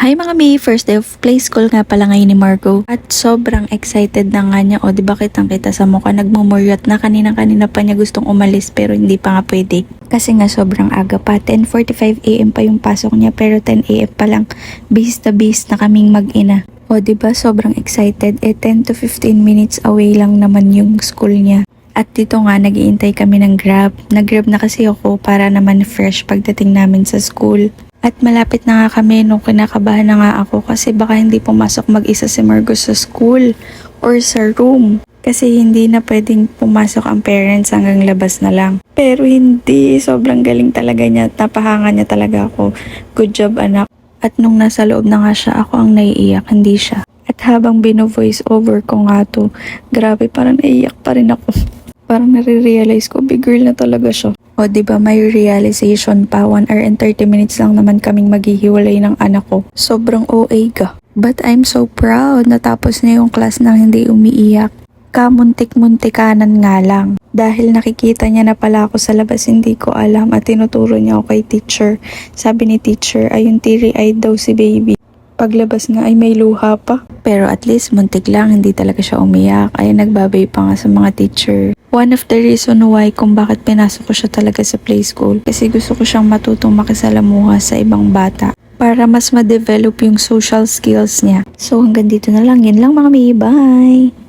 Hi mga May, first day of play school nga pala ngayon ni Margo. At sobrang excited na nga niya. O diba kitang-kita sa mukha, nagmumuryot na kanina pa niya gustong umalis pero hindi pa nga pwede. Kasi nga sobrang aga pa, 10:45 AM pa yung pasok niya pero 10 AM pa lang. Bis na kaming mag-ina. O diba sobrang excited, 10 to 15 minutes away lang naman yung school niya. At dito nga nag-iintay kami ng Grab. Nag-Grab na kasi ako para naman fresh pagdating namin sa school. At malapit na nga kami nung kinakabahan na nga ako kasi baka hindi pumasok mag-isa si Margo sa school or sa room. Kasi hindi na pwedeng pumasok ang parents hanggang labas na lang. Pero hindi, sobrang galing talaga niya. Napahanga niya talaga ako. Good job anak. At nung nasa loob na nga siya, ako ang naiiyak, hindi siya. At habang bino-voice over ko nga to, grabe parang naiiyak pa rin ako. Parang nare-realize ko, big girl na talaga siya. O diba may realization pa, 1 hour and 30 minutes lang naman kaming maghihiwalay ng anak ko. Sobrang OA ka. But I'm so proud natapos na yung class nang hindi umiiyak. Kamuntik-muntikanan nga lang. Dahil nakikita niya na pala ako sa labas, hindi ko alam at tinuturo niya ako kay teacher. Sabi ni teacher ay yung teary-eyed daw si baby. Paglabas nga ay may luha pa. Pero at least muntik lang, hindi talaga siya umiyak. Ay nagbabay pa nga sa mga teacher. One of the reason why kung bakit pinasok ko siya talaga sa play school. Kasi gusto ko siyang matutong makisalamuha sa ibang bata. Para mas ma-develop yung social skills niya. So hanggang dito na lang. Yan lang mga may. Bye!